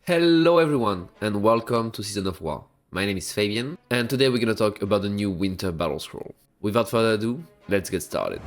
Hello everyone and welcome to Season of War. My name is Fabian and today we're gonna talk about the new Winter Battlescroll. Without further ado, let's get started.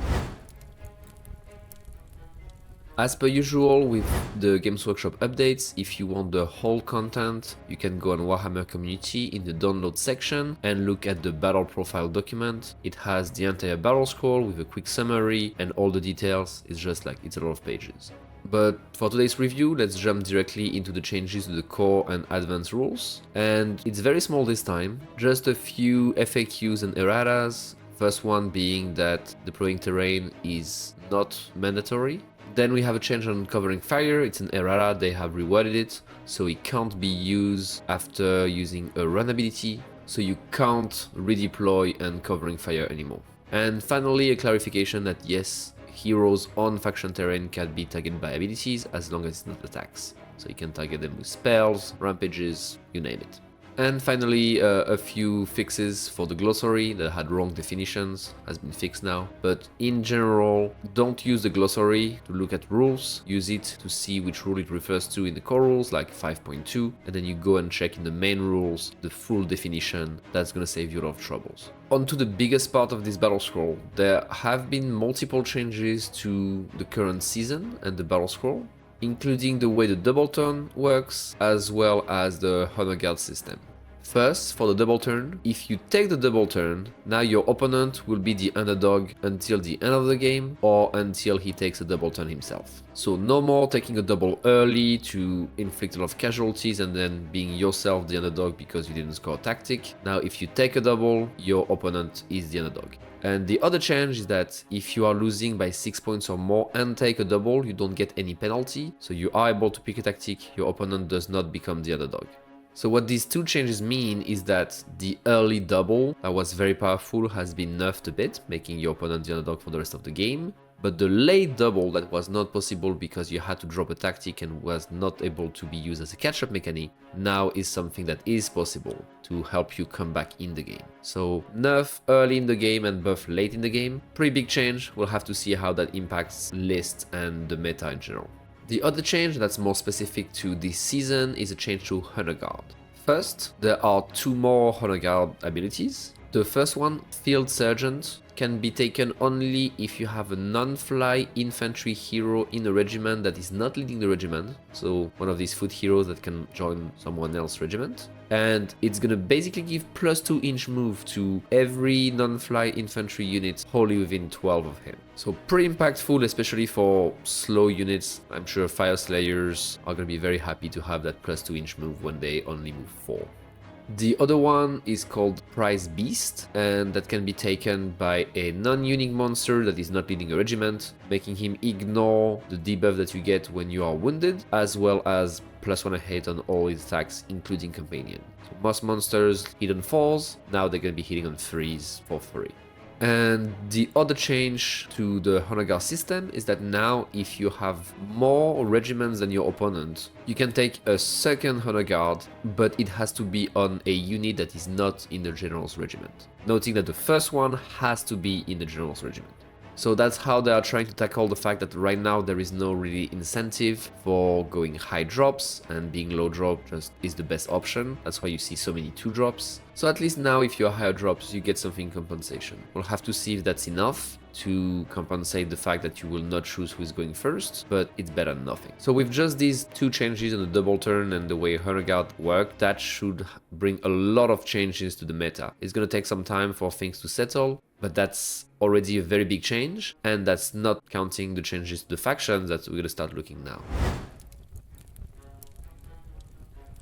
As per usual with the Games Workshop updates, if you want the whole content, you can go on Warhammer Community in the download section and look at the battle profile document. It has the entire battle scroll with a quick summary and all the details. It's a lot of pages. But for today's review, let's jump directly into the changes to the core and advanced rules. And it's very small this time, just a few FAQs and erratas. First one being that deploying terrain is not mandatory. Then we have a change on covering fire. It's an errata, they have reworded it, so it can't be used after using a run ability, so you can't redeploy and covering fire anymore. And finally, a clarification that yes, heroes on faction terrain can be targeted by abilities as long as it's not attacks. So you can target them with spells, rampages, you name it. And finally, a few fixes for the glossary that had wrong definitions has been fixed now. But in general, don't use the glossary to look at rules. Use it to see which rule it refers to in the core rules, like 5.2, and then you go and check in the main rules the full definition. That's gonna save you a lot of troubles. On to the biggest part of this battle scroll. There have been multiple changes to the current season and the battle scroll, including the way the double turn works, as well as the honor guard system. First, for the double turn, if you take the double turn, now your opponent will be the underdog until the end of the game or until he takes a double turn himself. So no more taking a double early to inflict a lot of casualties and then being yourself the underdog because you didn't score a tactic. Now if you take a double, your opponent is the underdog. And the other change is that if you are losing by 6 points or more and take a double, you don't get any penalty. So you are able to pick a tactic, your opponent does not become the underdog. So what these two changes mean is that the early double that was very powerful has been nerfed a bit, making your opponent the underdog for the rest of the game. But the late double that was not possible because you had to drop a tactic and was not able to be used as a catch-up mechanic, now is something that is possible to help you come back in the game. So nerf early in the game and buff late in the game, pretty big change. We'll have to see how that impacts list and the meta in general. The other change that's more specific to this season is a change to Honor Guard. First, there are two more Honor Guard abilities. The first one, Field Sergeant, can be taken only if you have a non-fly infantry hero in a regiment that is not leading the regiment, so one of these foot heroes that can join someone else's regiment. And it's gonna basically give plus 2-inch move to every non-fly infantry unit wholly within 12 of him. So pretty impactful, especially for slow units. I'm sure Fire Slayers are gonna be very happy to have that plus 2-inch move when they only move 4. The other one is called Prize Beast, and that can be taken by a non-unique monster that is not leading a regiment, making him ignore the debuff that you get when you are wounded, as well as +1 hit on all his attacks, including Companion. So most monsters hit on 4s, now they're going to be hitting on 3s for free. And the other change to the Honor Guard system is that now if you have more regiments than your opponent, you can take a second Honor Guard, but it has to be on a unit that is not in the General's regiment. Noting that the first one has to be in the General's regiment. So that's how they are trying to tackle the fact that right now there is no really incentive for going high drops, and being low drop just is the best option. That's why you see so many 2 drops. So at least now if you're higher drops, you get something compensation. We'll have to see if that's enough to compensate the fact that you will not choose who is going first, but it's better than nothing. So with just these 2 changes on the double turn and the way Honor Guard work, that should bring a lot of changes to the meta. It's gonna take some time for things to settle, but that's already a very big change, and that's not counting the changes to the factions that we're gonna start looking now.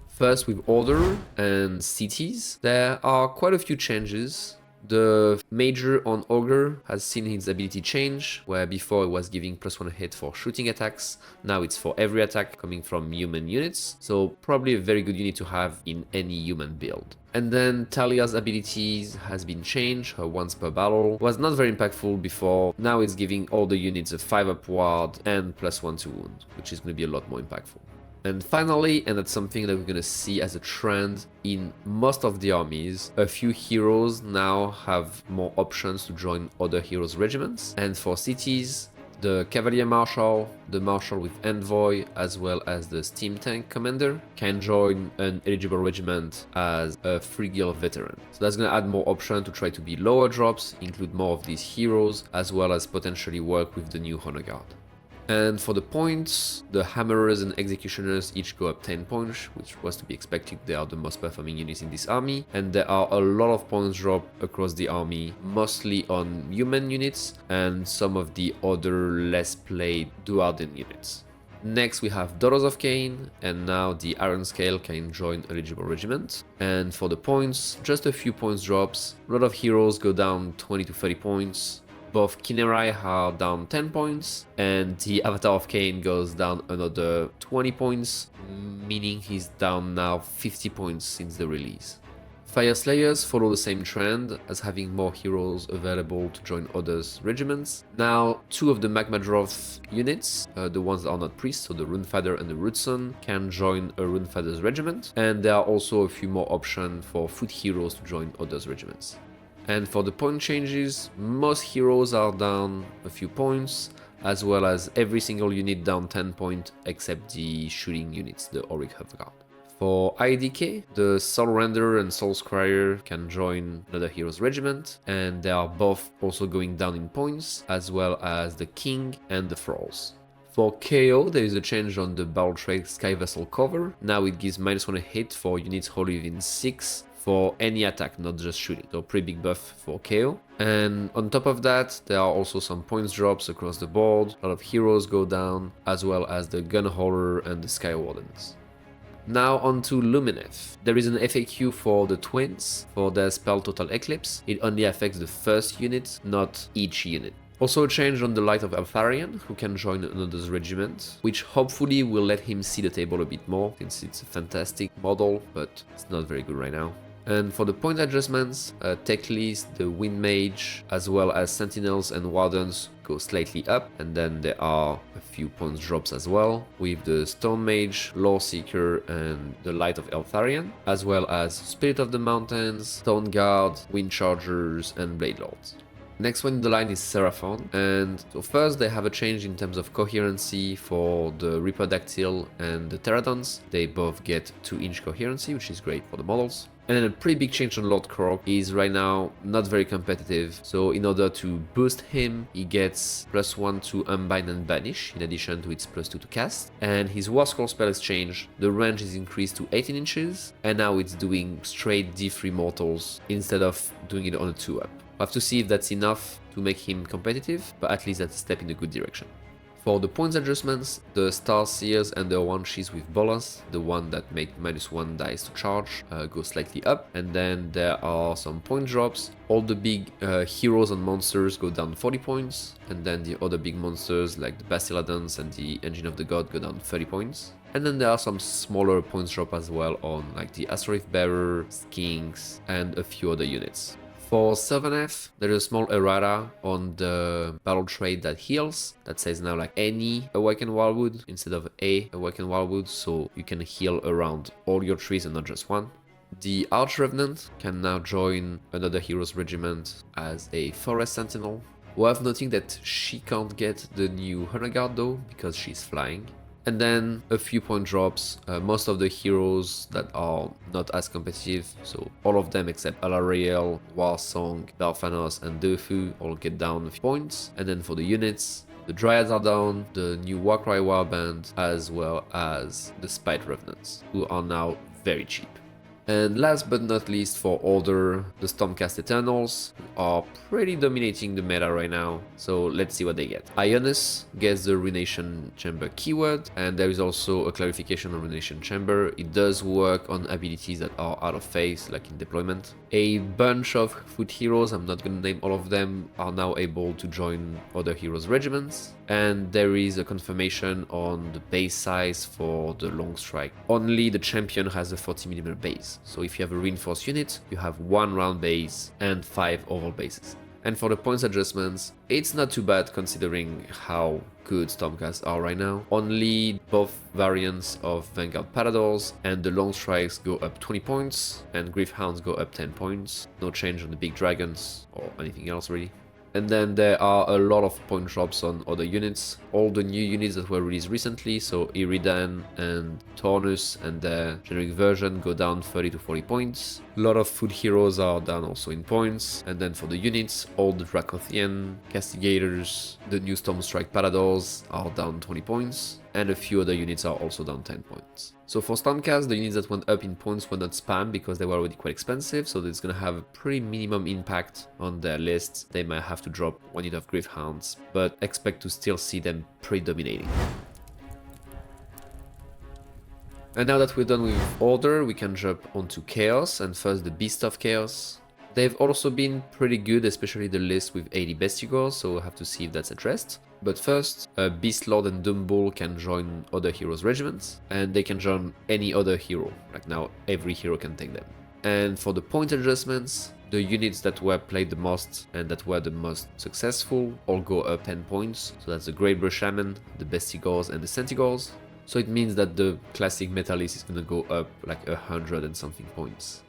First, with Order and Cities, there are quite a few changes. The Major on Ogre has seen his ability change, where before it was giving +1 hit for shooting attacks, now it's for every attack coming from human units, so probably a very good unit to have in any human build. And then Talia's abilities has been changed, her once per battle was not very impactful before, now it's giving all the units a 5 upward and +1 to wound, which is going to be a lot more impactful. And finally, and that's something that we're gonna see as a trend in most of the armies, a few heroes now have more options to join other heroes' regiments. And for cities, The Cavalier Marshal, the Marshal with Envoy, as well as the Steam Tank Commander can join an eligible regiment as a free guild veteran. So that's gonna add more options to try to be lower drops, include more of these heroes, as well as potentially work with the new Honor Guard. And for the points, the Hammerers and Executioners each go up 10 points, which was to be expected. They are the most performing units in this army, and there are a lot of points drop across the army, mostly on human units and some of the other less played Duarden units. Next we have Daughters of Cain, and now the Iron Scale can join eligible regiment. And for the points, just a few points drops. A lot of heroes go down 20 to 30 points. Both Kinerai are down 10 points, and the Avatar of Cain goes down another 20 points, meaning he's down now 50 points since the release. Fire Slayers follow the same trend as having more heroes available to join others' regiments. Now, two of the Magmadroth units, the ones that are not priests, so the Runefather and the Rootson, can join a Runefather's regiment, and there are also a few more options for foot heroes to join others' regiments. And for the point changes, most heroes are down a few points, as well as every single unit down 10 points except the shooting units, the Auric Hufguard. For IDK, the Soul Render and Soul Scryer can join another hero's regiment, and they are both also going down in points, as well as the King and the Thralls. For KO, there is a change on the Battle Trade Sky Vessel cover. Now it gives -1 hit for units wholly within 6 for any attack, not just shooting. So pretty big buff for KO. And on top of that, there are also some points drops across the board. A lot of heroes go down, as well as the Gunhauler and the Sky Wardens. Now on to Lumineth. There is an FAQ for the twins for their spell Total Eclipse. It only affects the first unit, not each unit. Also a change on the Light of Eltharion, who can join another's regiment, which hopefully will let him see the table a bit more, since it's a fantastic model, but it's not very good right now. And for the point adjustments, Tech List, the Wind Mage, as well as Sentinels and Wardens go slightly up, and then there are a few points drops as well, with the Stone Mage, Lore Seeker, and the Light of Eltharion, as well as Spirit of the Mountains, Stone Guard, Wind Chargers, and Blade Lords. Next one in the line is Seraphon, and so first they have a change in terms of coherency for the Reaperdactyl and the Pterodons. They both get 2-inch coherency, which is great for the models. And then a pretty big change on Lord Krog. He's right now not very competitive, so in order to boost him, he gets +1 to Unbind and Banish, in addition to its +2 to cast. And his War Scroll spell is changed, the range is increased to 18 inches, and now it's doing straight D3 mortals instead of doing it on a 2-up. We'll have to see if that's enough to make him competitive, but at least that's a step in a good direction. For the points adjustments, the Star Seers and the Owanshi's with Bolas, the one that make -1 dice to charge, go slightly up. And then there are some point drops. All the big heroes and monsters go down 40 points, and then the other big monsters like the Bastiladons and the Engine of the God go down 30 points. And then there are some smaller points drop as well on like the Astrolith Bearer, Skinks, and a few other units. For Sylvaneth, there is a small errata on the battle trait that heals. That says now like any Awakened Wildwood instead of a Awakened Wildwood, so you can heal around all your trees and not just one. The Arch Revenant can now join another hero's regiment as a Forest Sentinel. Worth noting that she can't get the new Honor Guard though, because she's flying. And then a few point drops, most of the heroes that are not as competitive, so all of them except Alariel, Warsong, Darthanos and Defu all get down a few points. And then for the units, the Dryads are down, the new Warcry Warband, as well as the Spite Revenants, who are now very cheap. And last but not least for Order, the Stormcast Eternals are pretty dominating the meta right now, so let's see what they get. Ionis gets the Ruination Chamber keyword, and there is also a clarification on Ruination Chamber. It does work on abilities that are out of phase, like in deployment. A bunch of foot heroes, I'm not gonna name all of them, are now able to join other heroes' regiments. And there is a confirmation on the base size for the long strike. Only the champion has a 40mm base. So if you have a reinforced unit, you have 1 round base and 5 oval bases. And for the points adjustments, it's not too bad considering how good Stormcasts are right now. Only both variants of Vanguard Paladors and the long strikes go up 20 points and Grief Hounds go up 10 points. No change on the big dragons or anything else really. And then there are a lot of point drops on other units. All the new units that were released recently, so Iridan and Taunus and their generic version go down 30 to 40 points. A lot of food heroes are down also in points. And then for the units, all the Dracothian, Castigators, the new Stormstrike Paladors are down 20 points. And a few other units are also down 10 points. So for Stormcast, the units that went up in points were not spammed because they were already quite expensive, so it's gonna have a pretty minimum impact on their lists. They might have to drop one unit of Gryph-hounds, but expect to still see them predominating. And now that we're done with Order, we can jump onto Chaos, and first the Beast of Chaos. They've also been pretty good, especially the list with 80 Bestigors, so we'll have to see if that's addressed. But first, Beast Lord and Dumbull can join other heroes' regiments, and they can join any other hero. Like now, every hero can take them. And for the point adjustments, the units that were played the most and that were the most successful all go up 10 points. So that's the Great Brush Shaman, the Bestigors, and the Centigors. So it means that the classic Metalist is gonna go up like 100 and something points.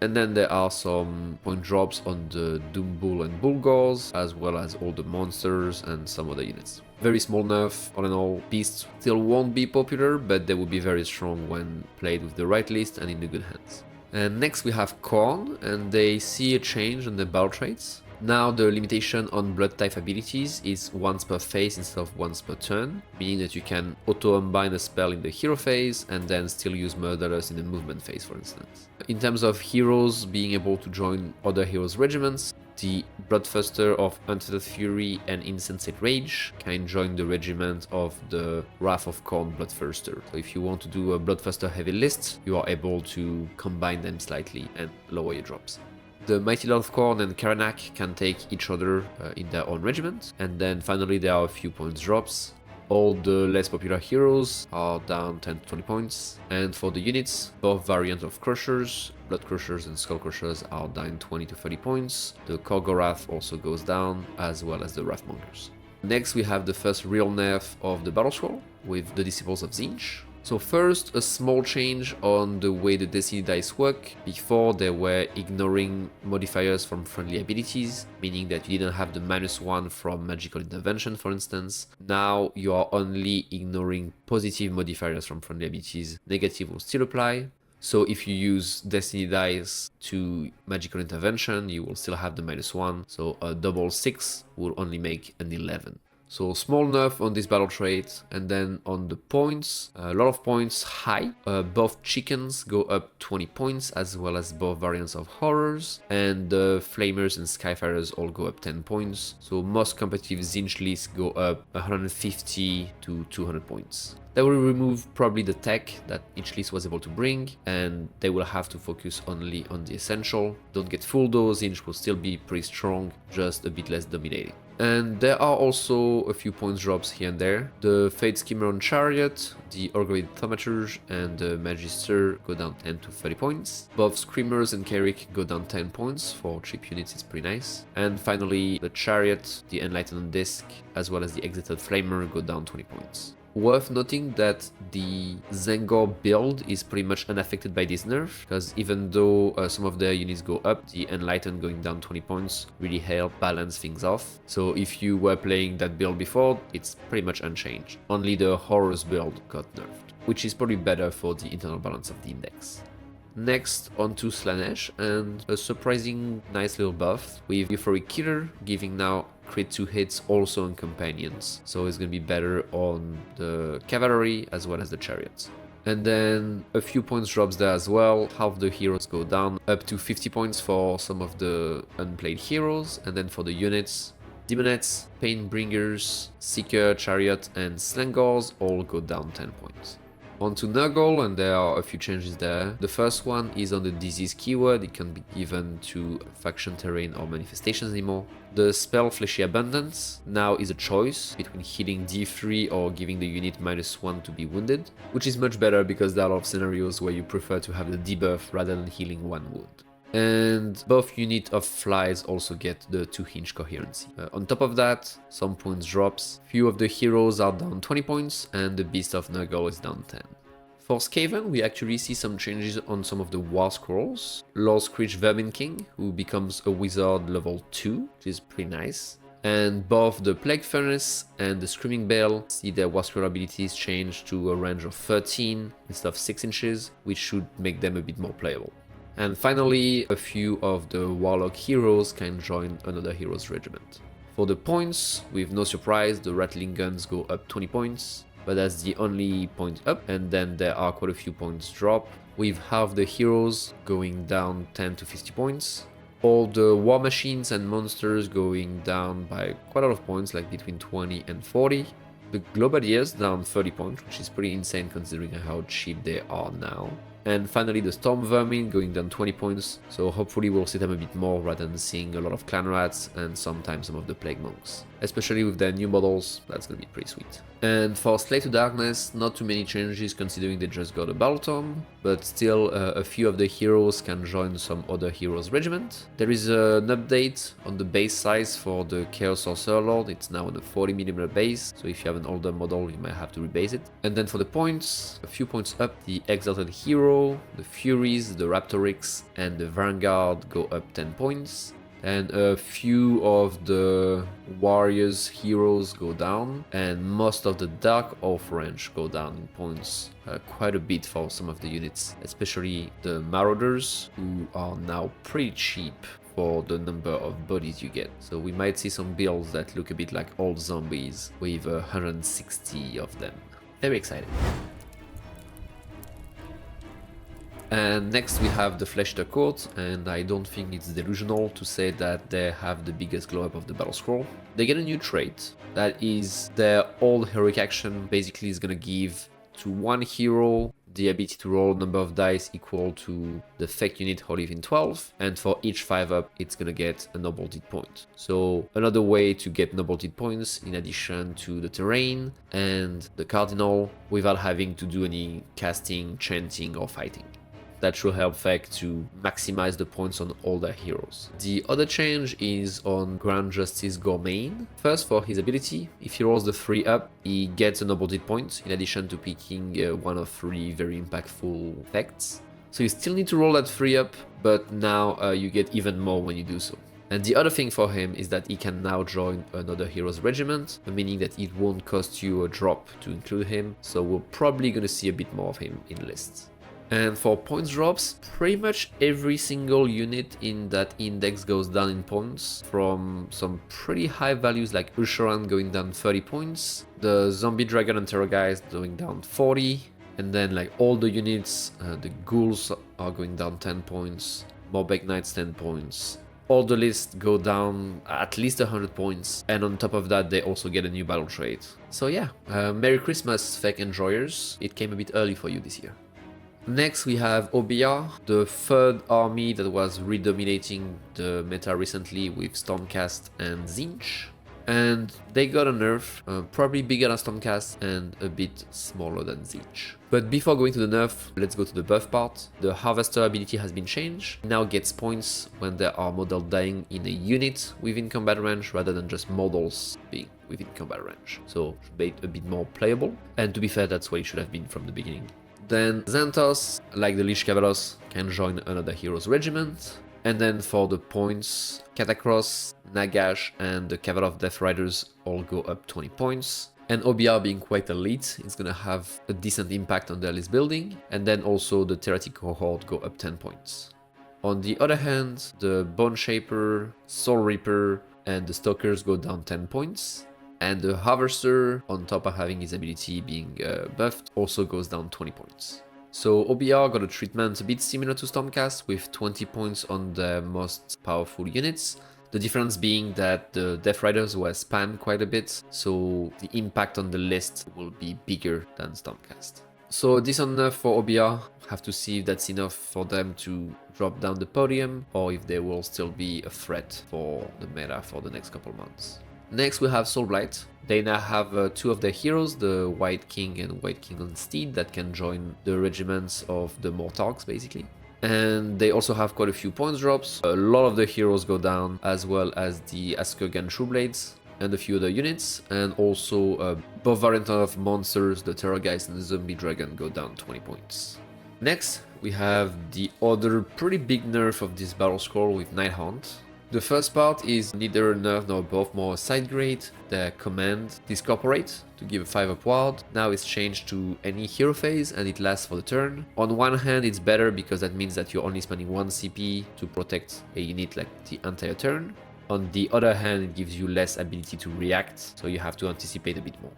And then there are some point drops on the Dumbull and Bulgors, as well as all the monsters and some other units. Very small nerf, all in all. Beasts still won't be popular, but they will be very strong when played with the right list and in the good hands. And next we have Khorne, and they see a change in the battle traits. Now the limitation on blood type abilities is once per phase instead of once per turn, meaning that you can auto-unbind a spell in the hero phase and then still use Murderous in the movement phase, for instance. In terms of heroes being able to join other heroes' regiments, the Bloodthirster of Untitled Fury and Insensate Rage can join the regiment of the Wrath of Khorne Bloodthirster. So if you want to do a Bloodthirster heavy list, you are able to combine them slightly and lower your drops. The Mighty Lord of Khorne and Karanak can take each other in their own regiment. And then finally there are a few points drops. All the less popular heroes are down 10 to 20 points. And for the units, both variants of Crushers, Blood Crushers and Skull Crushers are down 20 to 30 points. The Korgorath also goes down, as well as the Wrathmongers. Next we have the first real nerf of the Battlescroll with the Disciples of Tzeentch. So first, a small change on the way the Destiny dice work. Before, they were ignoring modifiers from friendly abilities, meaning that you didn't have the -1 from Magical Intervention, for instance. Now you are only ignoring positive modifiers from friendly abilities. Negative will still apply. So if you use Destiny dice to Magical Intervention, you will still have the -1. So a double 6 will only make an 11. So small nerf on this battle trait, and then on the points, a lot of points high. Both chickens go up 20 points, as well as both variants of horrors, and the flamers and skyfarers all go up 10 points. So most competitive Tzeentch lists go up 150 to 200 points. They will remove probably the tech that each list was able to bring, and they will have to focus only on the essential. Don't get fooled though, Tzeentch will still be pretty strong, just a bit less dominating. And there are also a few points drops here and there. The Fate Skimmer on Chariot, the Orgoid Thaumaturge, and the Magister go down 10 to 30 points. Both Screamers and Carrick go down 10 points. For cheap units, it's pretty nice. And finally, the Chariot, the Enlightened Disc, as well as the Exited Flamer go down 20 points. Worth noting that the Zengor build is pretty much unaffected by this nerf, because even though some of their units go up, the Enlightened going down 20 points really help balance things off. So if you were playing that build before, it's pretty much unchanged. Only the Horrors build got nerfed, which is probably better for the internal balance of the index. Next, onto Slanesh, and a surprising nice little buff with Euphoric Killer, giving now crit 2 hits also on companions. So it's gonna be better on the cavalry as well as the chariots. And then a few points drops there as well. Half the heroes go down, up to 50 points for some of the unplayed heroes. And then for the units, Demonettes, Painbringers, Seeker, Chariot, and Slangors all go down 10 points. On to Nurgle, and there are a few changes there. The first one is on the disease keyword. It can be given to faction terrain or manifestations anymore. The spell Fleshy Abundance now is a choice between healing D3 or giving the unit -1 to be wounded, which is much better because there are a lot of scenarios where you prefer to have the debuff rather than healing 1 wound. And both units of flies also get the 2-hinge coherency. On top of that, some points drops. Few of the heroes are down 20 points, and the Beast of Nurgle is down 10. For Skaven, we actually see some changes on some of the War Scrolls. Lord Screech Vermin King, who becomes a wizard level 2, which is pretty nice. And both the Plague Furnace and the Screaming Bell see their Warsphere abilities change to a range of 13 instead of 6 inches, which should make them a bit more playable. And finally, a few of the Warlock heroes can join another hero's regiment. For the points, with no surprise, the Rattling Guns go up 20 points, but that's the only point up, and then there are quite a few points drop, with half the heroes going down 10 to 50 points. All the war machines and monsters going down by quite a lot of points, like between 20 and 40. The Globadiers down 30 points, which is pretty insane considering how cheap they are now. And finally the Storm Vermin going down 20 points, so hopefully we'll see them a bit more rather than seeing a lot of Clan Rats and sometimes some of the Plague Monks. Especially with their new models, that's gonna be pretty sweet. And for Slave to Darkness, not too many changes considering they just got a Battle Tome, but still a few of the heroes can join some other heroes' regiment. There is an update on the base size for the Chaos Sorcerer Lord, it's now on a 40mm base, so if you have an older model you might have to rebase it. And then for the points, a few points up, the Exalted Hero, the Furies, the Raptorix and the Vanguard go up 10 points. And a few of the Warriors heroes go down, and most of the Dark Oath range go down in points quite a bit for some of the units, especially the Marauders, who are now pretty cheap for the number of bodies you get. So we might see some builds that look a bit like old zombies with 160 of them. Very exciting. And next we have the Flesh Eater Court, and I don't think it's delusional to say that they have the biggest glow up of the Battlescroll. They get a new trait, that is their old heroic action basically is gonna give to one hero the ability to roll a number of dice equal to the effect unit who live in 12, and for each 5 up it's gonna get a noble deed point. So another way to get noble deed points in addition to the terrain and the cardinal without having to do any casting, chanting or fighting. That should help Fek to maximize the points on all their heroes. The other change is on Grand Justice Gormain. First, for his ability, if he rolls the 3 up, he gets a noble deed point in addition to picking one of 3 very impactful effects. So you still need to roll that 3 up, but now you get even more when you do so. And the other thing for him is that he can now join another hero's regiment, meaning that it won't cost you a drop to include him, so we're probably gonna see a bit more of him in lists. And for points drops, pretty much every single unit in that index goes down in points, from some pretty high values like Usharan going down 30 points, the Zombie Dragon and Terrorgeist going down 40, and then like all the units, the Ghouls are going down 10 points, Morbek Knights 10 points. All the lists go down at least 100 points, and on top of that they also get a new battle trait. So yeah, Merry Christmas Fek enjoyers, it came a bit early for you this year. Next we have OBR, the third army that was redominating the meta recently with Stormcast and Tzeentch. And they got a nerf, probably bigger than Stormcast and a bit smaller than Tzeentch. But before going to the nerf, let's go to the buff part. The Harvester ability has been changed. It now gets points when there are models dying in a unit within combat range rather than just models being within combat range. So should be a bit more playable. And to be fair, that's what it should have been from the beginning. Then Xanthos, like the Lich Cavalos, can join another hero's regiment. And then for the points, Catacross, Nagash and the Cavalry Death Riders all go up 20 points. And OBR being quite elite, it's gonna have a decent impact on their list building. And then also the Theoretic Cohort go up 10 points. On the other hand, the Bone Shaper, Soul Reaper and the Stalkers go down 10 points. And the Harvester, on top of having his ability being buffed, also goes down 20 points. So OBR got a treatment a bit similar to Stormcast, with 20 points on the most powerful units. The difference being that the Death Riders were spammed quite a bit, so the impact on the list will be bigger than Stormcast. So decent enough for OBR, have to see if that's enough for them to drop down the podium, or if they will still be a threat for the meta for the next couple months. Next we have Soulblight. They now have 2 of their heroes, the White King and White King on Steed, that can join the regiments of the Mortarks basically. And they also have quite a few points drops. A lot of the heroes go down, as well as the Askergan Trueblades and a few other units. And also both variants of monsters, the Terrorgeist and the Zombie Dragon, go down 20 points. Next we have the other pretty big nerf of this Battlescroll with Nighthaunt. The first part is neither nerf nor buff, more side grade. The command Discorporate to give a 5 upward. Now it's changed to any hero phase and it lasts for the turn. On one hand it's better because that means that you're only spending 1 CP to protect a unit like the entire turn. On the other hand it gives you less ability to react, so you have to anticipate a bit more.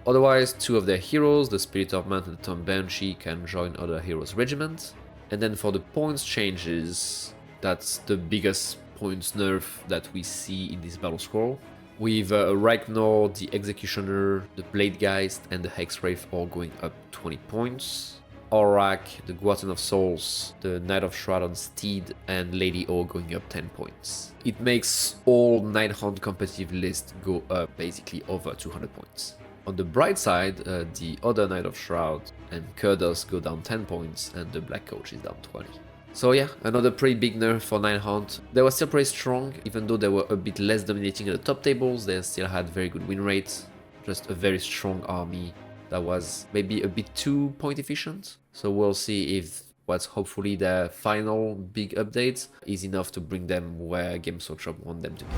Otherwise, 2 of their heroes, the Spirit of Man and the Tomb Banshee, can join other heroes' regiment. And then for the points changes, that's the biggest points nerf that we see in this battle scroll. With Ragnar, the Executioner, the Blade Geist, and the Hexwraith all going up 20 points. Aurak, the Guardian of Souls, the Knight of Shroud on Steed, and Lady O going up 10 points. It makes all Nighthaunt competitive list go up basically over 200 points. On the bright side, the other Knight of Shroud and Kurdos go down 10 points, and the Black Coach is down 20. So yeah, another pretty big nerf for Nighthaunt. They were still pretty strong, even though they were a bit less dominating at the top tables, they still had very good win rates. Just a very strong army that was maybe a bit too point efficient. So we'll see if what's hopefully the final big update is enough to bring them where Games Workshop want them to be.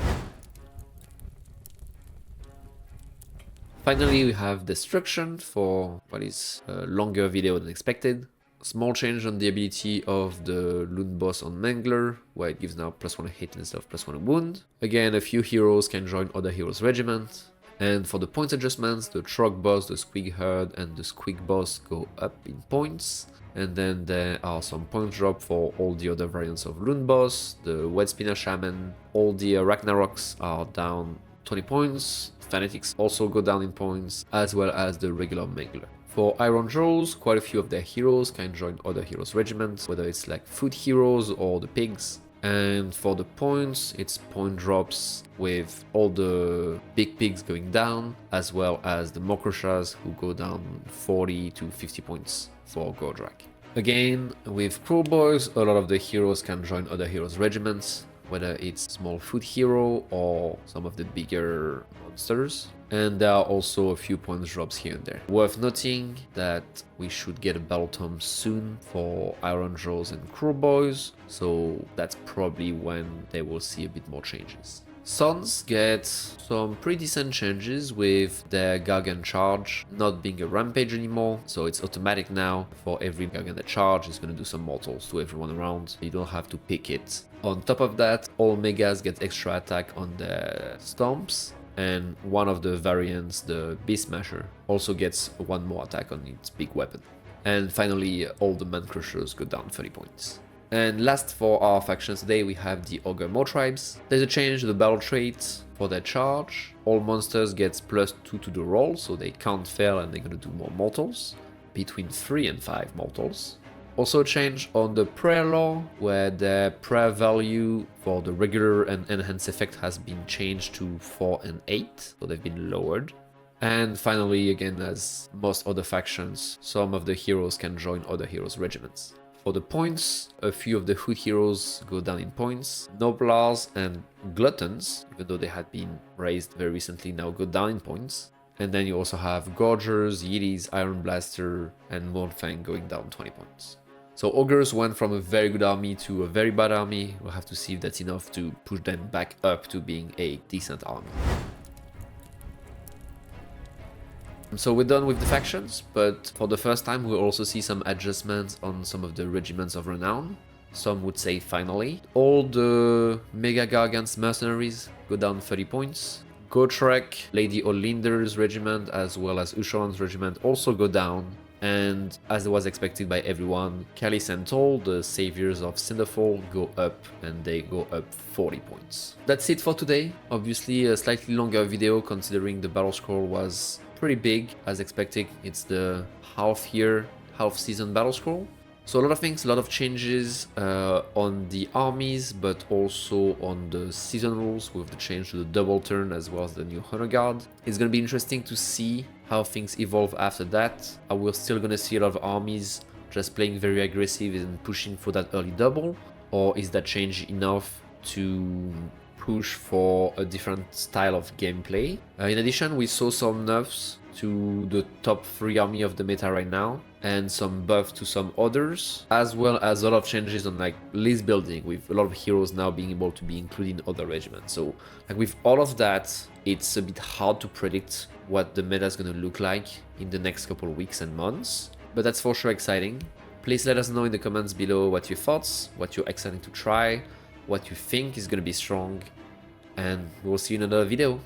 Finally, we have Destruction for what is a longer video than expected. Small change on the ability of the Loon Boss on Mangler, where it gives now +1 hit instead of +1 wound. Again, a few heroes can join other heroes' regiment. And for the points adjustments, the Trog Boss, the Squig Herd, and the Squig Boss go up in points. And then there are some point drop for all the other variants of Loon Boss, the Wet Spinner Shaman, all the Ragnaroks are down 20 points. Fanatics also go down in points, as well as the regular Mangler. For Iron Jaws, quite a few of their heroes can join other heroes' regiments, whether it's like food heroes or the pigs. And for the points, it's point drops with all the big pigs going down, as well as the Mokroshas who go down 40 to 50 points for Gordrak. Again, with Cruel Boys, a lot of the heroes can join other heroes' regiments, whether it's small food hero or some of the bigger monsters. And there are also a few points drops here and there. Worth noting that we should get a Battle Tome soon for Iron Jaws and Cruel Boys, so that's probably when they will see a bit more changes. Sons get some pretty decent changes with their Gargan charge not being a rampage anymore, so it's automatic now. For every Gargan that charge, it's going to do some mortals to everyone around. You don't have to pick it. On top of that, all Megas get extra attack on their Stomps, and one of the variants, the Beast Smasher, also gets one more attack on its big weapon. And finally, all the Man Crushers go down 30 points. And last for our factions today, we have the Ogre Tribes. There's a change to the battle trait for their charge. All monsters get +2 to the roll, so they can't fail and they're gonna do more mortals, between 3 and 5 mortals. Also a change on the prayer law, where the prayer value for the regular and enhanced effect has been changed to 4 and 8, so they've been lowered. And finally, again, as most other factions, some of the heroes can join other heroes' regiments. For the points, a few of the hood heroes go down in points. Noblars and Gluttons, even though they had been raised very recently, now go down in points. And then you also have Gorgers, Yetis, Iron Blaster, and Mournfang going down 20 points. So Ogres went from a very good army to a very bad army. We'll have to see if that's enough to push them back up to being a decent army. So we're done with the factions, but for the first time we'll also see some adjustments on some of the regiments of renown. Some would say finally. All the Mega Gargant's mercenaries go down 30 points. Gotrek, Lady Olinder's regiment, as well as Ushoran's regiment also go down. And as was expected by everyone, Kalis and Toll, the saviors of Cinderfall, go up, and they go up 40 points. That's it for today. Obviously a slightly longer video considering the Battlescroll was pretty big. As expected, it's the half season Battlescroll. So a lot of things, a lot of changes on the armies, but also on the season rules with the change to the double turn as well as the new Honor Guard. It's going to be interesting to see how things evolve after that. Are we still going to see a lot of armies just playing very aggressive and pushing for that early double? Or is that change enough to push for a different style of gameplay. In addition, we saw some nerfs to the top 3 army of the meta right now, and some buff to some others, as well as a lot of changes on like list building, with a lot of heroes now being able to be included in other regiments. So like with all of that, it's a bit hard to predict what the meta is going to look like in the next couple of weeks and months, but that's for sure exciting. Please let us know in the comments below what your thoughts, what you're excited to try, what you think is going to be strong, and we'll see you in another video.